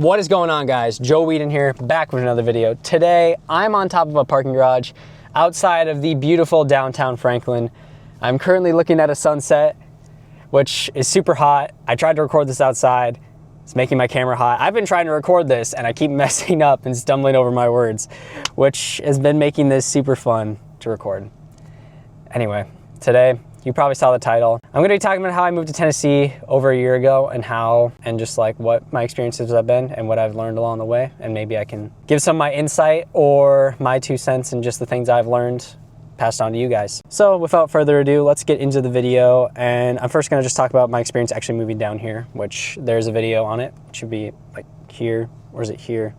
What is going on, guys? Joe Whedon here, back with another video. Today, I'm on top of a parking garage outside of the beautiful downtown Franklin. I'm currently looking at a sunset, which is super hot. I tried to record this outside. It's making my camera hot. I've been trying to record this and I keep messing up and stumbling over my words, which has been making this super fun to record. Anyway, today, you probably saw the title. I'm gonna be talking about how I moved to Tennessee over a year ago and just like what my experiences have been and what I've learned along the way. And maybe I can give some of my insight or my 2 cents and just the things I've learned passed on to you guys. So without further ado, let's get into the video. And I'm first gonna just talk about my experience actually moving down here, which there's a video on it. It should be like here, or is it here?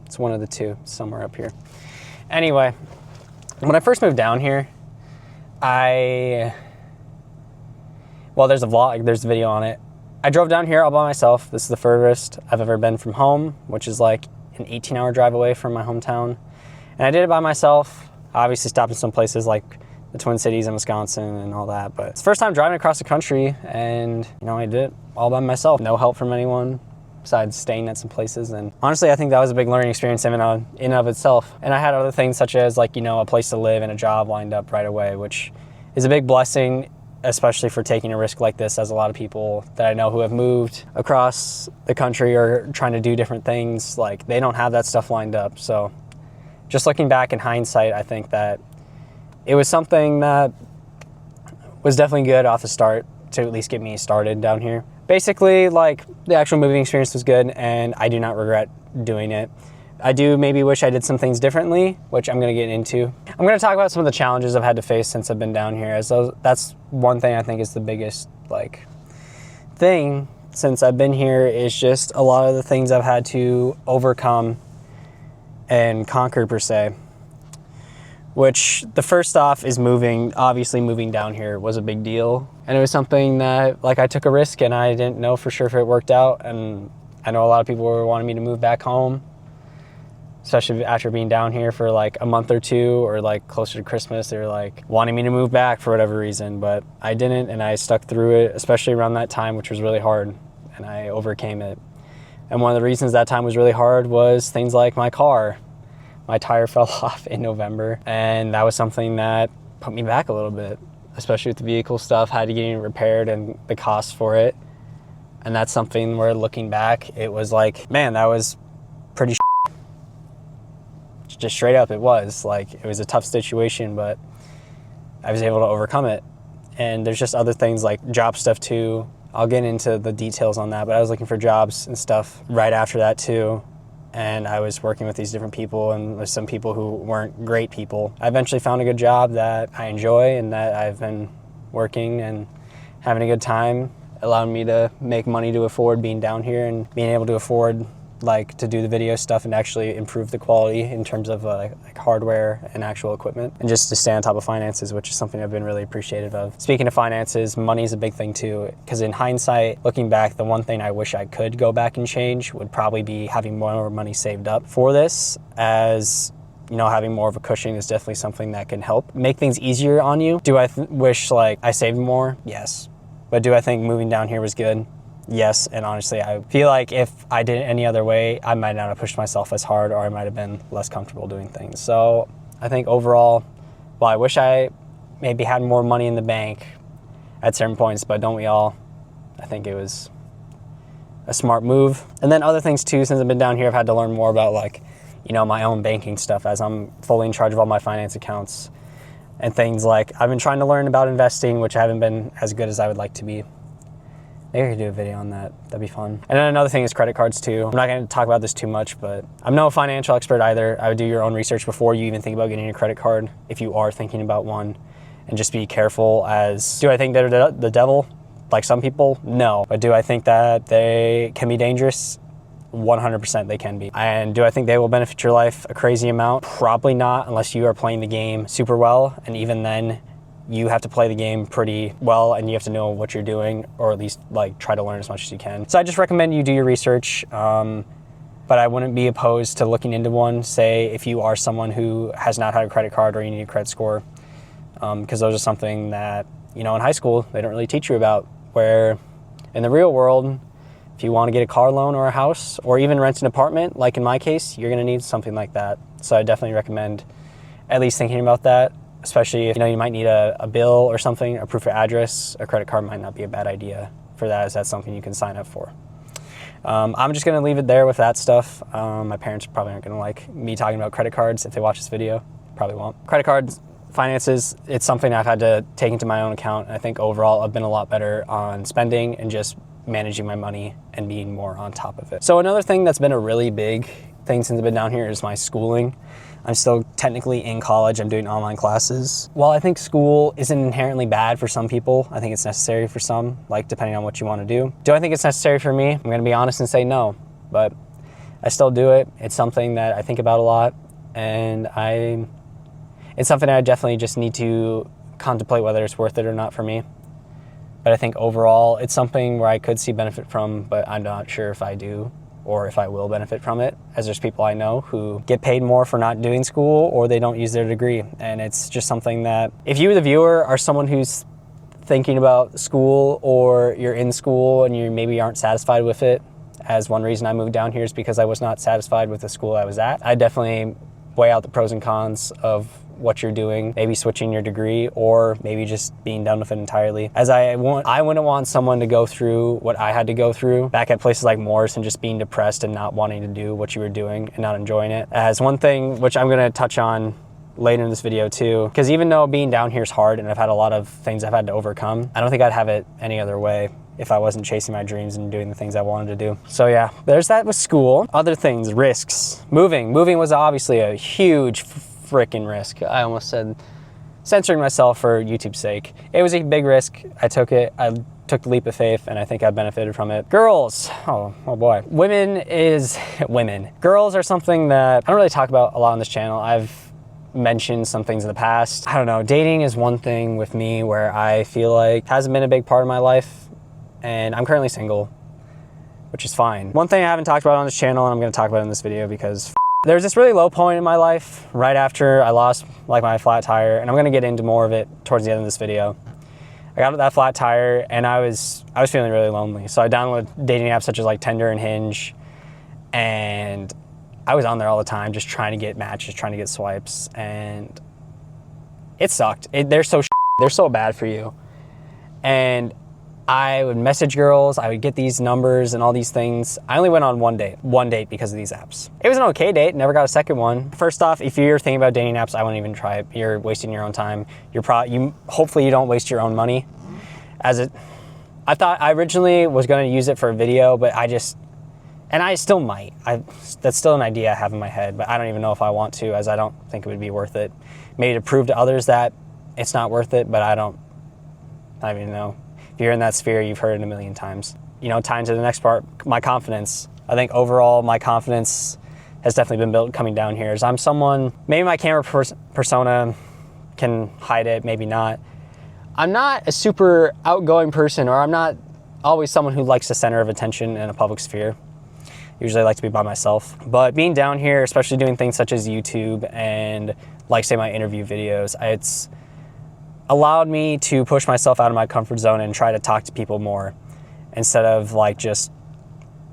It's one of the two, somewhere up here. Anyway, when I first moved down here, well, there's a vlog, there's a video on it. I drove down here all by myself. This is the furthest I've ever been from home, which is like an 18-hour drive away from my hometown. And I did it by myself. I obviously stopped in some places like the Twin Cities in Wisconsin and all that, but it's the first time driving across the country, and I did it all by myself. No help from anyone besides staying at some places. And honestly, I think that was a big learning experience in and of itself. And I had other things such as like, a place to live and a job lined up right away, which is a big blessing, especially for taking a risk like this, as a lot of people that I know who have moved across the country or trying to do different things, like they don't have that stuff lined up. So just looking back in hindsight, I think that it was something that was definitely good off the start to at least get me started down here. Basically, like the actual moving experience was good and I do not regret doing it. I do maybe wish I did some things differently, which I'm gonna get into. I'm gonna talk about some of the challenges I've had to face since I've been down here, as that's one thing I think is the biggest thing since I've been here, is just a lot of the things I've had to overcome and conquer per se. Which the first off is moving. Obviously moving down here was a big deal. And it was something that I took a risk and I didn't know for sure if it worked out. And I know a lot of people were wanting me to move back home, especially after being down here for like a month or two, or like closer to Christmas. They were like wanting me to move back for whatever reason, but I didn't, and I stuck through it, especially around that time, which was really hard, and I overcame it. And one of the reasons that time was really hard was things like my car. My tire fell off in November, and that was something that put me back a little bit, especially with the vehicle stuff, had to get it repaired and the cost for it. And that's something where, looking back, it was like, man, that was pretty just straight up. It was a tough situation, but I was able to overcome it. And there's just other things like job stuff too. I'll get into the details on that, but I was looking for jobs and stuff right after that too. And I was working with these different people, and with some people who weren't great people. I eventually found a good job that I enjoy and that I've been working and having a good time, allowing me to make money to afford being down here and being able to afford to do the video stuff and actually improve the quality in terms of like hardware and actual equipment, and just to stay on top of finances, which is something I've been really appreciative of. Speaking of finances, money is a big thing too, because in hindsight, looking back, the one thing I wish I could go back and change would probably be having more money saved up for this, as having more of a cushion is definitely something that can help make things easier on you. Do I wish I saved more? Yes. But do I think moving down here was good? Yes, and honestly, I feel like if I did it any other way, I might not have pushed myself as hard, or I might have been less comfortable doing things. So I think overall, while I wish I maybe had more money in the bank at certain points, but don't we all, I think it was a smart move. And then other things too, since I've been down here, I've had to learn more about my own banking stuff, as I'm fully in charge of all my finance accounts and things. I've been trying to learn about investing, which I haven't been as good as I would like to be. Maybe I could do a video on that. That'd be fun. And then another thing is credit cards too. I'm not going to talk about this too much, but I'm no financial expert either. I would do your own research before you even think about getting a credit card, if you are thinking about one, and just be careful. As do I think they're the devil, like some people? No. But do I think that they can be dangerous? 100% they can be. And do I think they will benefit your life a crazy amount? Probably not, unless you are playing the game super well, and even then, you have to play the game pretty well, and you have to know what you're doing, or at least try to learn as much as you can. So I just recommend you do your research, but I wouldn't be opposed to looking into one, say if you are someone who has not had a credit card or you need a credit score, because those are something that, in high school, they don't really teach you about, where in the real world, If you want to get a car loan or a house or even rent an apartment, like in my case, you're going to need something like that. So I definitely recommend at least thinking about that, especially if you might need a bill or something, a proof of address. A credit card might not be a bad idea for that, as that's something you can sign up for. I'm just going to leave it there with that stuff. My parents probably aren't going to like me talking about credit cards if they watch this video. Probably won't. Credit cards, finances, it's something I've had to take into my own account. I think overall I've been a lot better on spending and just managing my money and being more on top of it. So another thing that's been a really big thing since I've been down here is my schooling. I'm still technically in college. I'm doing online classes. While I think school isn't inherently bad for some people, I think it's necessary for some, like depending on what you want to do. Do I think it's necessary for me? I'm going to be honest and say no, but I still do it. It's something that I think about a lot, and it's something I definitely just need to contemplate whether it's worth it or not for me. But I think overall it's something where I could see benefit from, but I'm not sure if I do or if I will benefit from it, as there's people I know who get paid more for not doing school or they don't use their degree. And it's just something that if you, the viewer, are someone who's thinking about school or you're in school and you maybe aren't satisfied with it, as one reason I moved down here is because I was not satisfied with the school I was at, I definitely weigh out the pros and cons of what you're doing, maybe switching your degree or maybe just being done with it entirely. As I wouldn't want someone to go through what I had to go through back at places like Morris and just being depressed and not wanting to do what you were doing and not enjoying it. As one thing, which I'm gonna touch on later in this video too, because even though being down here is hard and I've had a lot of things I've had to overcome, I don't think I'd have it any other way if I wasn't chasing my dreams and doing the things I wanted to do. So yeah, there's that with school. Other things, risks. Moving was obviously a huge freaking risk. I almost said censoring myself for YouTube's sake. It was a big risk. I took it. I took the leap of faith and I think I benefited from it. Girls, oh boy. Women. Girls are something that I don't really talk about a lot on this channel. I've mentioned some things in the past. I don't know, dating is one thing with me where I feel like hasn't been a big part of my life, and I'm currently single, which is fine. One thing I haven't talked about on this channel and I'm gonna talk about in this video because there's this really low point in my life right after I lost like my flat tire, and I'm gonna get into more of it towards the end of this video. I got that flat tire and I was feeling really lonely. So I downloaded dating apps such as like Tinder and Hinge, and I was on there all the time just trying to get matches, trying to get swipes, and it sucked. They're so bad for you. And I would message girls, I would get these numbers and all these things. I only went on one date because of these apps. It was an okay date, never got a second one. First off, if you're thinking about dating apps, I wouldn't even try it. You're wasting your own time. Hopefully you don't waste your own money. I thought I originally was gonna use it for a video, but and I still might. That's still an idea I have in my head, but I don't even know if I want to, as I don't think it would be worth it. Maybe to prove to others that it's not worth it, but I don't even know. If you're in that sphere, you've heard it a million times. Tying to the next part, my confidence. I think overall, my confidence has definitely been built coming down here. As I'm someone, maybe my camera persona can hide it, maybe not. I'm not a super outgoing person, or I'm not always someone who likes the center of attention in a public sphere. Usually I like to be by myself. But being down here, especially doing things such as YouTube and like say my interview videos, it's allowed me to push myself out of my comfort zone and try to talk to people more instead of like just,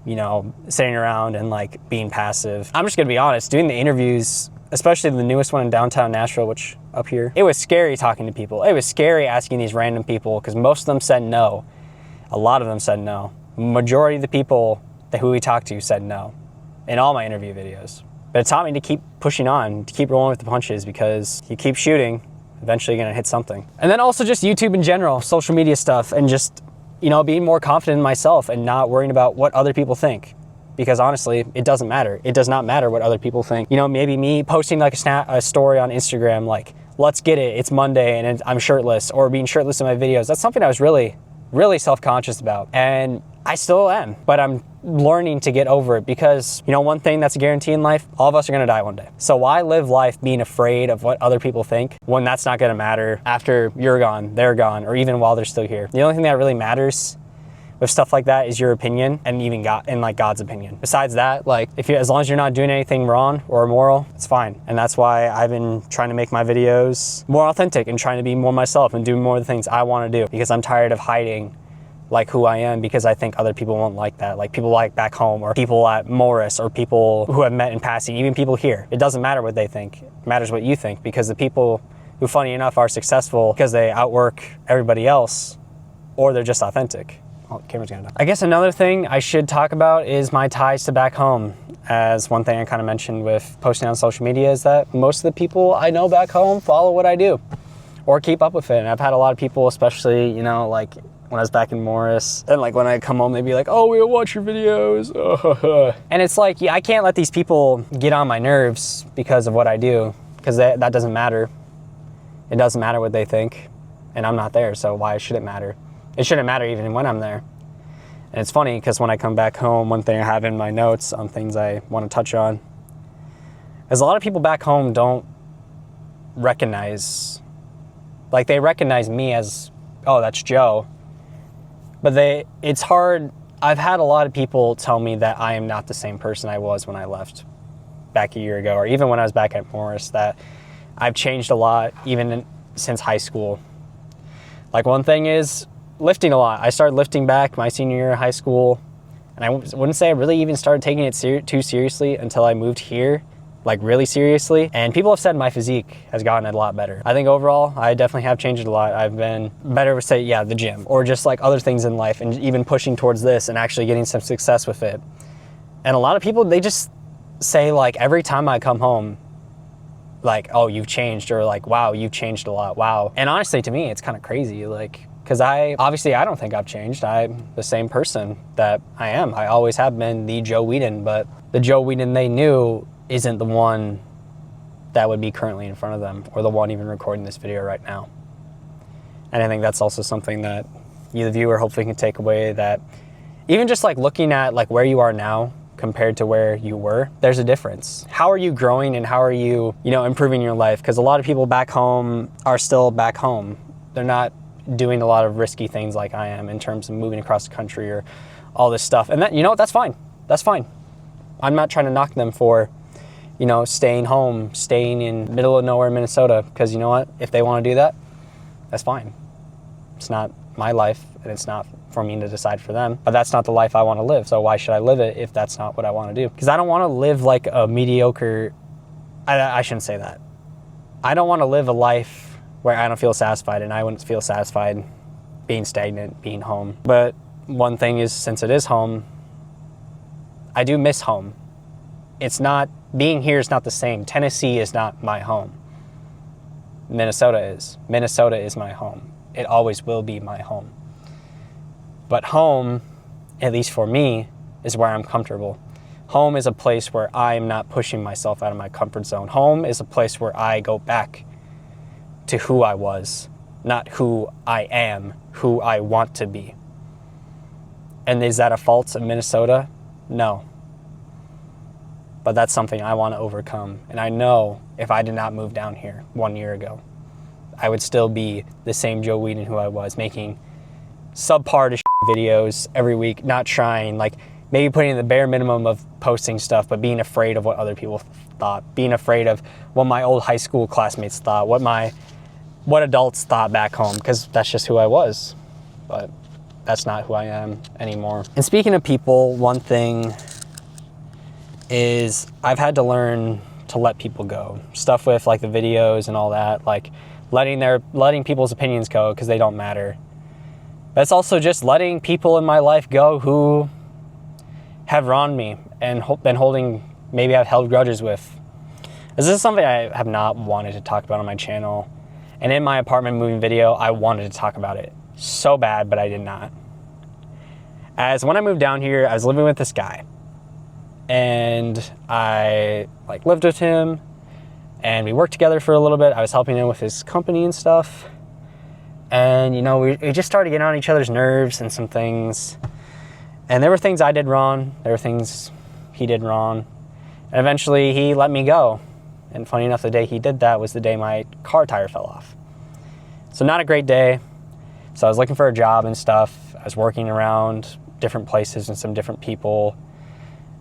sitting around and like being passive. I'm just gonna be honest, doing the interviews, especially the newest one in downtown Nashville, which up here, it was scary talking to people. It was scary asking these random people because most of them said no. A lot of them said no. Majority of the people who we talked to said no in all my interview videos. But it taught me to keep pushing on, to keep rolling with the punches, because you keep shooting, eventually you're gonna hit something. And then also just YouTube in general, social media stuff, and just, being more confident in myself and not worrying about what other people think. Because honestly, it doesn't matter. It does not matter what other people think. Maybe me posting like a story on Instagram, like, let's get it, it's Monday and I'm shirtless, or being shirtless in my videos. That's something I was really, really self-conscious about. And I still am, but I'm learning to get over it because, one thing that's a guarantee in life, all of us are gonna die one day. So why live life being afraid of what other people think when that's not gonna matter after you're gone, they're gone, or even while they're still here? The only thing that really matters with stuff like that is your opinion, and even God's opinion. Besides that, as long as you're not doing anything wrong or immoral, it's fine. And that's why I've been trying to make my videos more authentic and trying to be more myself and do more of the things I wanna do, because I'm tired of hiding like who I am because I think other people won't like that. Like people like back home or people at Morris or people who have met in passing, even people here. It doesn't matter what they think. It matters what you think, because the people who, funny enough, are successful because they outwork everybody else or they're just authentic. Oh, the camera's gonna die. I guess another thing I should talk about is my ties to back home. As one thing I kind of mentioned with posting on social media is that most of the people I know back home follow what I do or keep up with it. And I've had a lot of people, especially, you know, like when I was back in Morris, and like when I come home, they'd be like, oh, we'll watch your videos. And it's like, yeah, I can't let these people get on my nerves because of what I do, because that doesn't matter. It doesn't matter what they think, and I'm not there, so why should it matter? It shouldn't matter even when I'm there. And it's funny because when I come back home, one thing I have in my notes on things I want to touch on is a lot of people back home don't recognize, like they recognize me as, oh, that's Joe. But it's hard. I've had a lot of people tell me that I am not the same person I was when I left back a year ago, or even when I was back at Morris, that I've changed a lot even since high school. Like one thing is lifting a lot. I started lifting back my senior year of high school, and I wouldn't say I really even started taking it too seriously until I moved here, like really seriously. And people have said my physique has gotten a lot better. I think overall, I definitely have changed a lot. I've been better with, say, yeah, the gym, or just like other things in life, and even pushing towards this and actually getting some success with it. And a lot of people, they just say like every time I come home, like, oh, you've changed, or like, wow, you've changed a lot, wow. And honestly, to me, it's kind of crazy, like, because I don't think I've changed. I'm the same person that I am. I always have been the Joe Whedon, but the Joe Whedon they knew isn't the one that would be currently in front of them, or the one even recording this video right now. And I think that's also something that you, the viewer, hopefully can take away, that even just like looking at like where you are now compared to where you were, there's a difference. How are you growing and how are you, improving your life? Because a lot of people back home are still back home. They're not doing a lot of risky things like I am in terms of moving across the country or all this stuff. And that, that's fine. That's fine. I'm not trying to knock them for, staying home, staying in middle of nowhere, Minnesota, because you know what? If they want to do that, that's fine. It's not my life, and it's not for me to decide for them, but that's not the life I want to live. So why should I live it if that's not what I want to do? Because I don't want to live like a mediocre, I shouldn't say that. I don't want to live a life where I don't feel satisfied, and I wouldn't feel satisfied being stagnant, being home. But one thing is, since it is home, I do miss home. It's not, being here is not the same. Tennessee is not my home. Minnesota is. Minnesota is my home. It always will be my home. But home, at least for me, is where I'm comfortable. Home is a place where I'm not pushing myself out of my comfort zone. Home is a place where I go back to who I was, not who I am, who I want to be. And is that a fault of Minnesota? No. But that's something I want to overcome. And I know if I did not move down here 1 year ago, I would still be the same Joe Whedon who I was, making subpar to videos every week, not trying, like maybe putting in the bare minimum of posting stuff, but being afraid of what other people thought, being afraid of what my old high school classmates thought, what adults thought back home, because that's just who I was. But that's not who I am anymore. And speaking of people, one thing is I've had to learn to let people go. Stuff with like the videos and all that, like letting people's opinions go because they don't matter. That's also just letting people in my life go who have wronged me and been holding, maybe I've held grudges with. This is something I have not wanted to talk about on my channel. And in my apartment moving video, I wanted to talk about it so bad, but I did not. As when I moved down here, I was living with this guy. And I lived with him, and we worked together for a little bit. I was helping him with his company and stuff. And, we just started getting on each other's nerves and some things. And there were things I did wrong. There were things he did wrong. And eventually he let me go. And funny enough, the day he did that was the day my car tire fell off. So not a great day. So I was looking for a job and stuff. I was working around different places and some different people.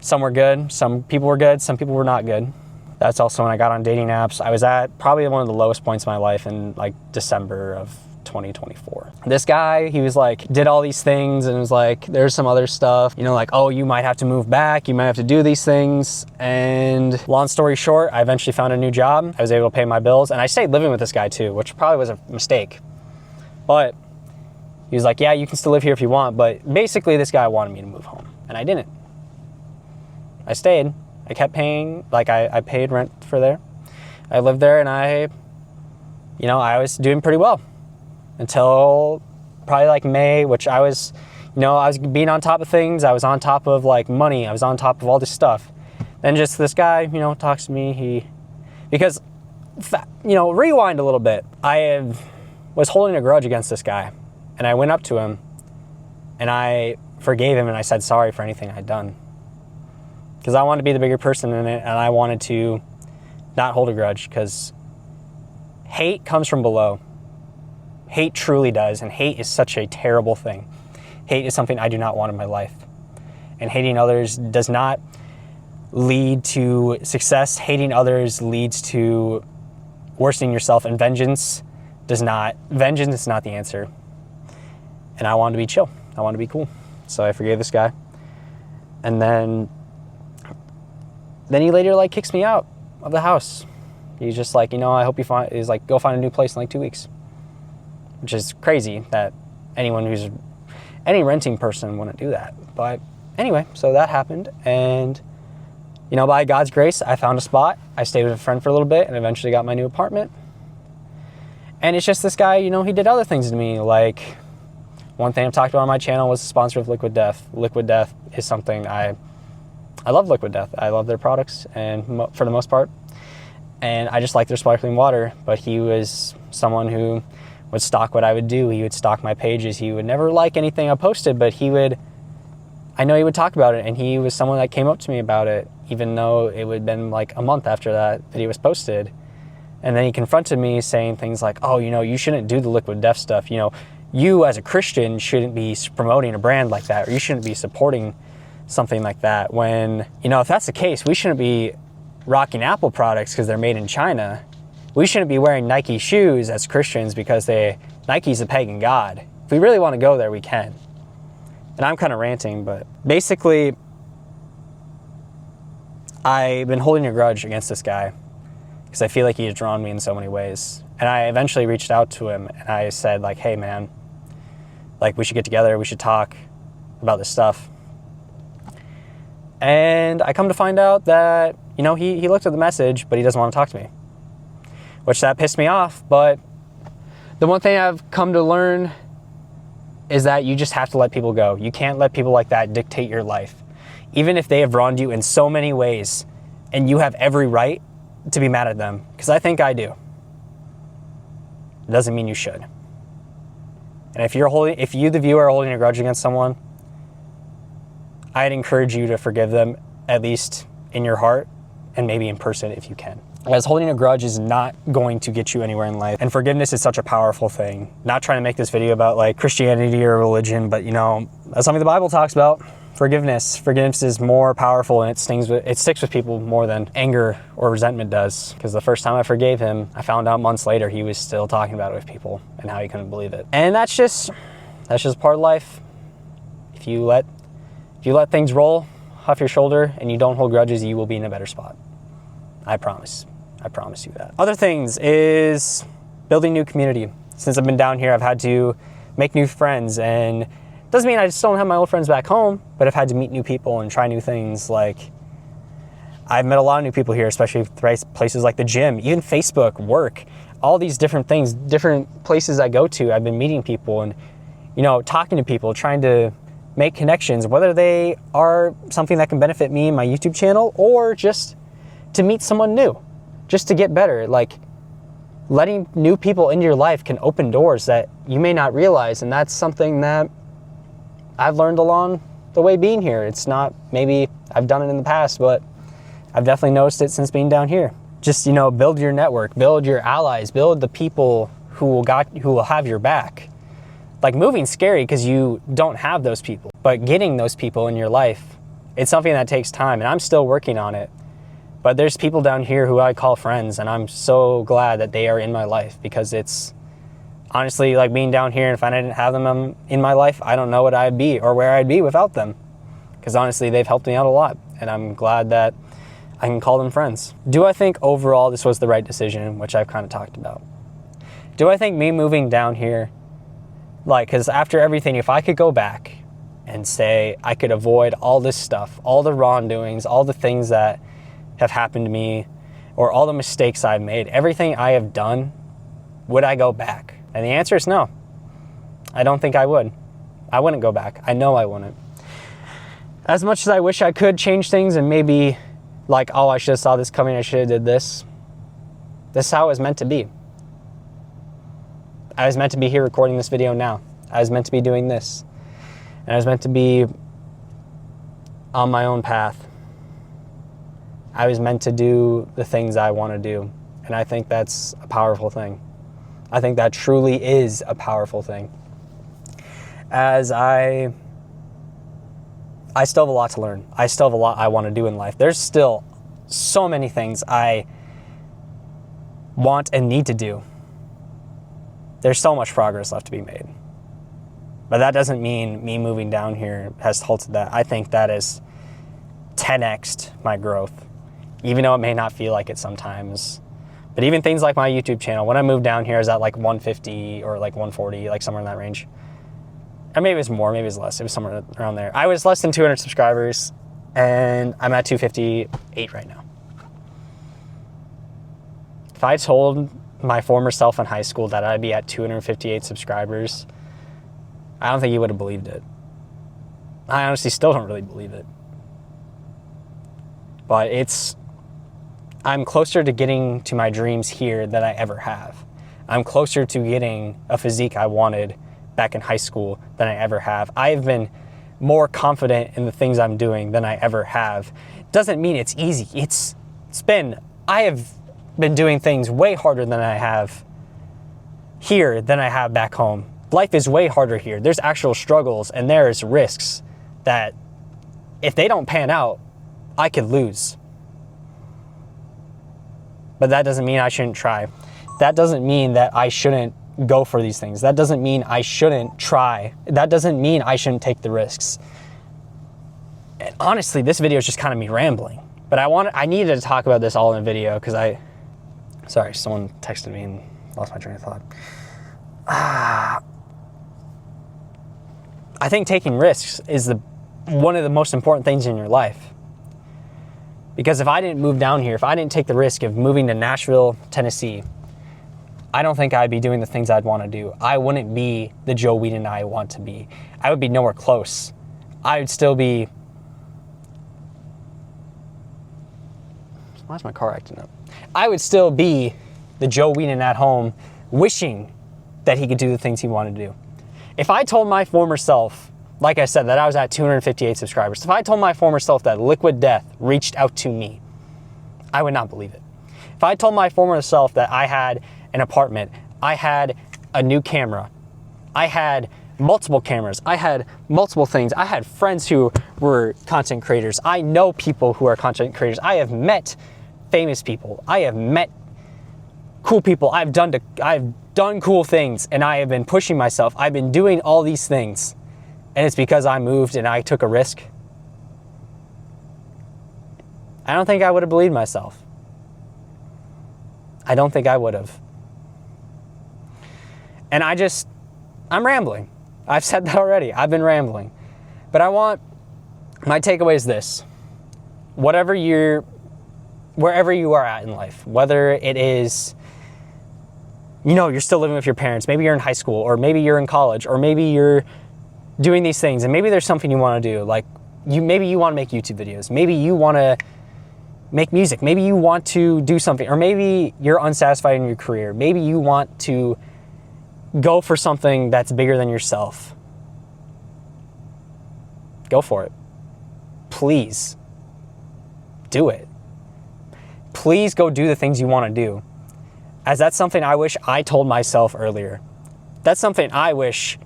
Some were good. Some people were good. Some people were not good. That's also when I got on dating apps. I was at probably one of the lowest points in my life in December of 2024. This guy, he was like, did all these things and was like, there's some other stuff, you know, like, oh, you might have to move back, you might have to do these things. And long story short, I eventually found a new job. I was able to pay my bills, and I stayed living with this guy too, which probably was a mistake. But he was like, yeah, you can still live here if you want. But basically this guy wanted me to move home, and I didn't. I stayed. I kept paying, like I paid rent for there. I lived there, and I was doing pretty well until probably like May, which I was being on top of things. I was on top of like money. I was on top of all this stuff. Then just this guy, talks to me. Rewind a little bit. I was holding a grudge against this guy, and I went up to him and I forgave him, and I said sorry for anything I'd done. Because I wanted to be the bigger person in it, and I wanted to not hold a grudge, because hate comes from below. Hate truly does, and hate is such a terrible thing. Hate is something I do not want in my life. And hating others does not lead to success. Hating others leads to worsening yourself, and vengeance is not the answer. And I wanted to be chill. I wanted to be cool. So I forgave this guy. And then he later like kicks me out of the house. He's just like, I hope you find, he's like, go find a new place in like 2 weeks. Which is crazy that any renting person wouldn't do that. But anyway, so that happened. And, by God's grace, I found a spot. I stayed with a friend for a little bit and eventually got my new apartment. And it's just this guy, he did other things to me. Like, one thing I've talked about on my channel was the sponsor of Liquid Death. Liquid Death is something I love Liquid Death. I love their products, and for the most part. And I just like their sparkling water. But he was someone who would stalk what I would do. He would stalk my pages. He would never like anything I posted, but I know he would talk about it. And he was someone that came up to me about it, even though it would have been like a month after that video was posted. And then he confronted me saying things like, oh, you shouldn't do the Liquid Death stuff. You as a Christian shouldn't be promoting a brand like that, or you shouldn't be supporting something like that. When, if that's the case, we shouldn't be rocking Apple products because they're made in China. We shouldn't be wearing Nike shoes as Christians because Nike's a pagan god. If we really want to go there, we can. And I'm kind of ranting, but basically, I've been holding a grudge against this guy because I feel like he has drawn me in so many ways. And I eventually reached out to him, and I said, like, hey man, like, we should get together, we should talk about this stuff. And I come to find out that, he looked at the message, but he doesn't want to talk to me. Which that pissed me off. But the one thing I've come to learn is that you just have to let people go. You can't let people like that dictate your life. Even if they have wronged you in so many ways, and you have every right to be mad at them, because I think I do. It doesn't mean you should. And if you, the viewer, are holding a grudge against someone, I'd encourage you to forgive them, at least in your heart, and maybe in person if you can. As holding a grudge is not going to get you anywhere in life. And forgiveness is such a powerful thing. Not trying to make this video about like Christianity or religion, but that's something the Bible talks about. Forgiveness. Forgiveness is more powerful, and it sticks with people more than anger or resentment does. Because the first time I forgave him, I found out months later he was still talking about it with people and how he couldn't believe it. And that's just part of life. If you let things roll off your shoulder and you don't hold grudges, you will be in a better spot. I promise you that. Other things is building new community. Since I've been down here, I've had to make new friends, and doesn't mean I just don't have my old friends back home, but I've had to meet new people and try new things. Like, I've met a lot of new people here, especially places like the gym, even Facebook, work, all these different things, different places I go to. I've been meeting people and, talking to people, trying to make connections, whether they are something that can benefit me and my YouTube channel, or just to meet someone new, just to get better. Like, letting new people into your life can open doors that you may not realize. And that's something that I've learned along the way being here. It's not, maybe I've done it in the past, but I've definitely noticed it since being down here. Just, build your network, build your allies, build the people who will have your back. Like, moving's scary because you don't have those people, but getting those people in your life, it's something that takes time, and I'm still working on it. But there's people down here who I call friends, and I'm so glad that they are in my life, because honestly, like being down here, and if I didn't have them in my life, I don't know what I'd be or where I'd be without them. Because honestly, they've helped me out a lot, and I'm glad that I can call them friends. Do I think overall this was the right decision, which I've kind of talked about? Do I think me moving down here, like, because after everything, if I could go back and say I could avoid all this stuff, all the wrongdoings, all the things that have happened to me, or all the mistakes I've made, everything I have done, would I go back? And the answer is no. I don't think I would. I wouldn't go back. I know I wouldn't. As much as I wish I could change things and maybe like, oh, I should have saw this coming, I should have did this. This is how it was meant to be. I was meant to be here recording this video now. I was meant to be doing this. And I was meant to be on my own path. I was meant to do the things I want to do. And I think that's a powerful thing. I think that truly is a powerful thing. As I still have a lot to learn. I still have a lot I want to do in life. There's still so many things I want and need to do. There's so much progress left to be made. But that doesn't mean me moving down here has halted that. I think that is 10x'd my growth, even though it may not feel like it sometimes. But even things like my YouTube channel, when I moved down here, I was at like 150 or like 140, like somewhere in that range. Or maybe it was more, maybe it was less. It was somewhere around there. I was less than 200 subscribers, and I'm at 258 right now. If I told my former self in high school that I'd be at 258 subscribers, I don't think he would have believed it. I honestly still don't really believe it. But I'm closer to getting to my dreams here than I ever have. I'm closer to getting a physique I wanted back in high school than I ever have. I've been more confident in the things I'm doing than I ever have. Doesn't mean it's easy. I have been doing things way harder than I have here than I have back home. Life is way harder here. There's actual struggles and there's risks that if they don't pan out, I could lose. But that doesn't mean I shouldn't try. That doesn't mean that I shouldn't go for these things. That doesn't mean I shouldn't try. That doesn't mean I shouldn't take the risks. And honestly, this video is just kind of me rambling. But I needed to talk about this all in a video because sorry, someone texted me and lost my train of thought. I think taking risks is one of the most important things in your life. Because if I didn't move down here, if I didn't take the risk of moving to Nashville, Tennessee, I don't think I'd be doing the things I'd want to do. I wouldn't be the Joe Whedon I want to be. I would be nowhere close. I would still be... Why is my car acting up? I would still be the Joe Whedon at home wishing that he could do the things he wanted to do. If I told my former self, like I said, that I was at 258 subscribers, if I told my former self that Liquid Death reached out to me, I would not believe it. If I told my former self that I had an apartment, I had a new camera, I had multiple cameras, I had multiple things, I had friends who were content creators, I know people who are content creators, I have met famous people, I have met cool people, I've done cool things, and I have been pushing myself, I've been doing all these things, and it's because I moved and I took a risk. I don't think I would have believed myself. I don't think I would have. And I'm rambling. I've said that already. I've been rambling. But my takeaway is this. Wherever you are at in life, whether it is, you're still living with your parents, maybe you're in high school, or maybe you're in college, or maybe you're doing these things, and maybe there's something you want to do, like maybe you want to make YouTube videos, maybe you want to make music, maybe you want to do something, or maybe you're unsatisfied in your career, maybe you want to go for something that's bigger than yourself. Go for it. Please do it. Please go do the things you want to do. As that's something I wish I told myself earlier. That's something I wish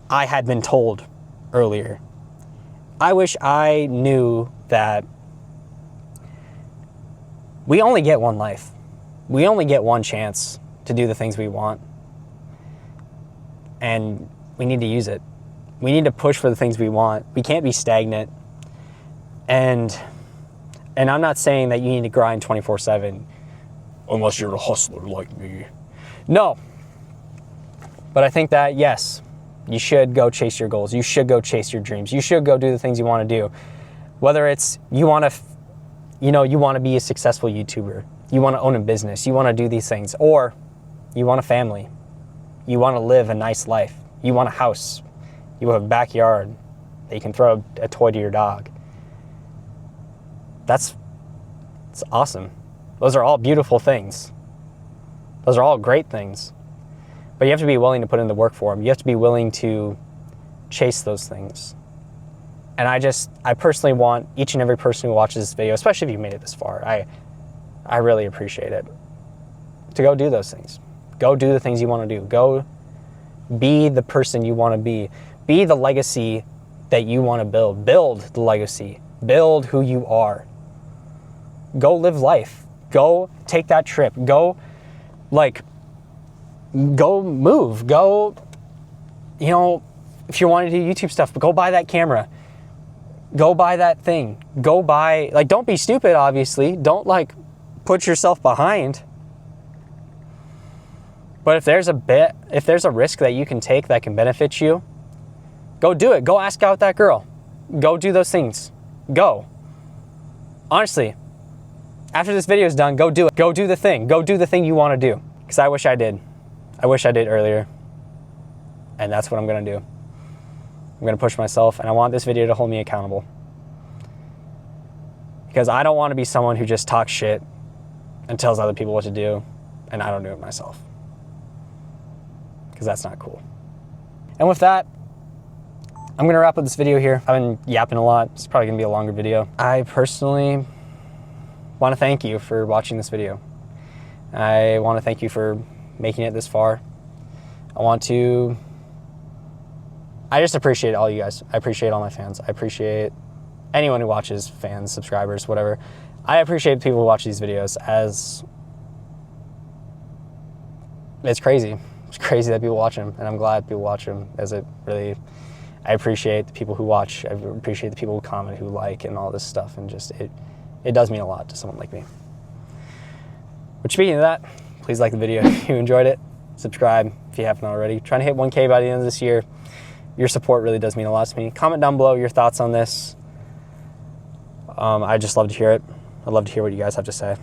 I had been told earlier. I wish I knew that we only get one life. We only get one chance to do the things we want. and we need to use it. We need to push for the things we want. We can't be stagnant. And I'm not saying that you need to grind 24/7 unless you're a hustler like me. No. But I think that, yes, you should go chase your goals. You should go chase your dreams. You should go do the things you want to do. Whether it's you want to be a successful YouTuber, you want to own a business, you want to do these things, or you want a family, you want to live a nice life, you want a house, you have a backyard that you can throw a toy to your dog. It's awesome. Those are all beautiful things. Those are all great things. But you have to be willing to put in the work for them. You have to be willing to chase those things. And I personally want each and every person who watches this video, especially if you made it this far, I really appreciate it, to go do those things. Go do the things you want to do. Go be the person you want to be. Be the legacy that you want to build. Build the legacy. Build who you are. Go live life. Go take that trip. Go move. Go, if you're wanting to do YouTube stuff, go buy that camera. Go buy that thing. Go buy, don't be stupid, obviously. Don't, put yourself behind. But if there's a risk that you can take that can benefit you, go do it. Go ask out that girl. Go do those things. Go. Honestly, after this video is done, go do it. Go do the thing. Go do the thing you want to do. Because I wish I did. I wish I did earlier. And that's what I'm going to do. I'm going to push myself, and I want this video to hold me accountable. Because I don't want to be someone who just talks shit and tells other people what to do, and I don't do it myself. Because that's not cool. And with that, I'm going to wrap up this video here. I've been yapping a lot. It's probably going to be a longer video. I personally want to thank you for watching this video. I want to thank you for making it this far. I just appreciate all you guys. I appreciate all my fans. I appreciate anyone who watches, fans, subscribers, whatever. I appreciate people who watch these videos, as it's crazy. It's crazy that people watch them, and I'm glad people watch them, I appreciate the people who watch. I appreciate the people who comment, who like, and all this stuff, and just it does mean a lot to someone like me. But speaking of that, please like the video if you enjoyed it. Subscribe if you haven't already. Trying to hit 1K by the end of this year. Your support really does mean a lot to me. Comment down below your thoughts on this. I'd just love to hear it. I'd love to hear what you guys have to say.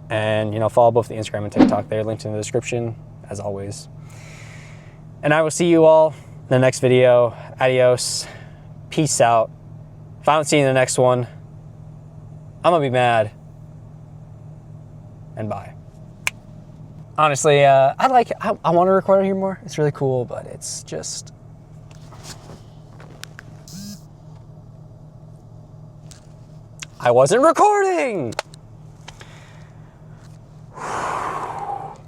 And, follow both the Instagram and TikTok. They're linked in the description, as always. And I will see you all in the next video. Adios. Peace out. If I don't see you in the next one, I'm going to be mad. And bye. Honestly, I want to record it here more. It's really cool, but it's just... I wasn't recording!